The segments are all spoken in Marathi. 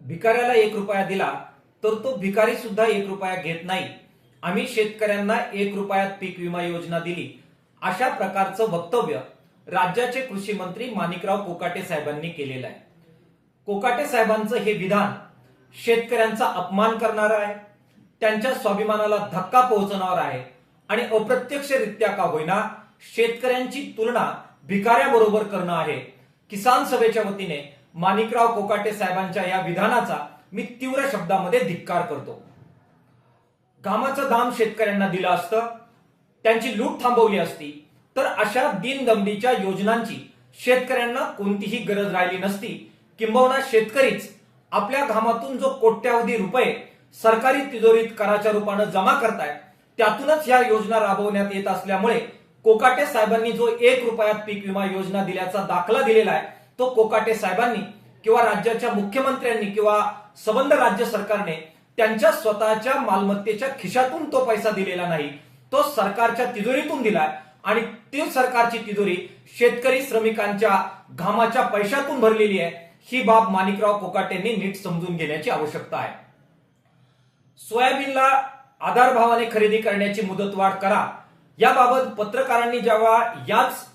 भिकाऱ्याला 1 रुपया दिला तर तो भिकारी सुद्धा 1 रुपया घेत नाही. आम्ही शेतकऱ्यांना 1 रुपयात पीक विमा योजना दिली, अशा प्रकारचं वक्तव्य राज्याचे कृषी मंत्री माणिकराव कोकाटे साहेबांनी केलेलं आहे. कोकाटे साहेबांचं हे विधान शेतकऱ्यांचा अपमान करणारं आहे, त्यांच्या स्वाभिमानाला धक्का पोहोचवणार आहे आणि अप्रत्यक्षरित्या का होईना शेतकऱ्यांची तुलना भिकाऱ्याबरोबर करणं आहे. किसान सभेच्या वतीने माणिकराव कोकाटे साहेबांच्या या विधानाचा मी तीव्र शब्दामध्ये धिक्कार करतो. घामाचं दाम शेतकऱ्यांना दिलं असतं, त्यांची लूट थांबवली असती तर अशा दीनदमडीच्या योजनांची शेतकऱ्यांना कोणतीही गरज राहिली नसती. किंबहुना शेतकरीच आपल्या घामातून जो कोट्यावधी रुपये सरकारी तिजोरीत कराच्या रूपाने जमा करतायत, त्यातूनच या योजना राबवण्यात येत असल्यामुळे कोकाटे साहेबांनी जो 1 रुपयात पीक विमा योजना दिल्याचा दाखला दिलेला आहे, तो कोकाटे साहेबांनी किंवा राज्याच्या मुख्यमंत्र्यांनी किंवा संबंध राज्य सरकारने त्यांच्या स्वतःच्या मालमत्तेच्या खिशातून तो पैसा दिलेला नाही, तो सरकारच्या तिजोरीतून दिलाय आणि ती सरकारची तिजोरी शेतकरी श्रमिकांच्या घामाच्या पैशातून भरलेली आहे. ही बाब माणिकराव कोकाटेंनी नीट समजून घेण्याची आवश्यकता आहे. सोयाबीनला आधार भावाने खरेदी करण्याची मुदतवाढ करा, याबाबत पत्रकारांनी जेव्हा याच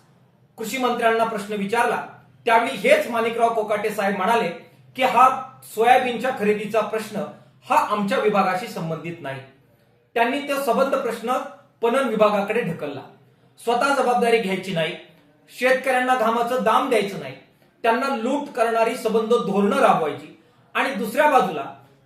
कृषी मंत्र्यांना प्रश्न विचारला त्यावेळी हेच माणिकराव कोकाटे साहेब म्हणाले की हा सोयाबीनच्या खरेदीचा प्रश्न हा आमच्या विभागाशी संबंधित नाही. त्यांनी तो संबंध प्रश्न पणन विभागाकडे ढकलला. स्वतः जबाबदारी घ्यायची नाही, शेतकऱ्यांना घामाचं दाम द्यायचं नाही, त्यांना लूट करणारी संबंध धोरणं राबवायची आणि दुसऱ्या बाजूला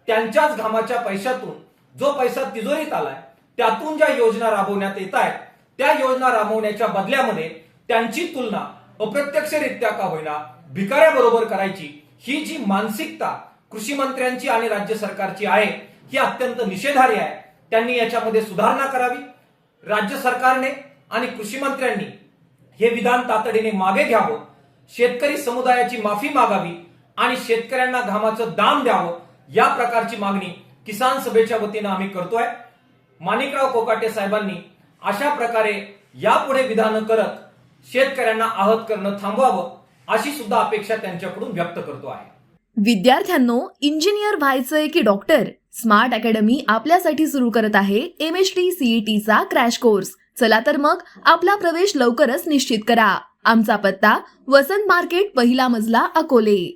त्यांच्याच घामाच्या पैशातून जो पैसा तिजोरीत आलाय त्यातून ज्या योजना राबवण्यात येत आहेत त्या योजना राबवण्याच्या बदल्यामध्ये त्यांची तुलना अप्रत्यक्षरित्या का होईना भिकाऱ्याबरोबर करायची, ही जी मानसिकता कृषी मंत्र्यांची आणि राज्य सरकारची आहे ही अत्यंत निषेधार्ह आहे. त्यांनी याच्यामध्ये सुधारणा करावी. राज्य सरकारने आणि कृषी मंत्र्यांनी हे विधान तातडीने मागे घ्यावं, शेतकरी समुदायाची माफी मागावी आणि शेतकऱ्यांना घामाचं दाम द्यावं, या प्रकारची मागणी किसान सभेच्या वतीनं आम्ही करतोय. माणिकराव कोकाटे साहेबांनी अशा प्रकारे यापुढे विधान करत शेतकऱ्यांना आहत करणं थांबवावं, अशी सुद्धा अपेक्षा त्यांच्याकडून व्यक्त करतो आहे. विद्यार्थ्यांनो, इंजिनियर व्हायचंय की डॉक्टर? स्मार्ट अकॅडमी आपल्यासाठी सुरू करत आहे MHD CET चा क्रॅश कोर्स. चला तर मग आपला प्रवेश लवकरच निश्चित करा. आमचा पत्ता वसंत मार्केट, पहिला मजला, अकोले.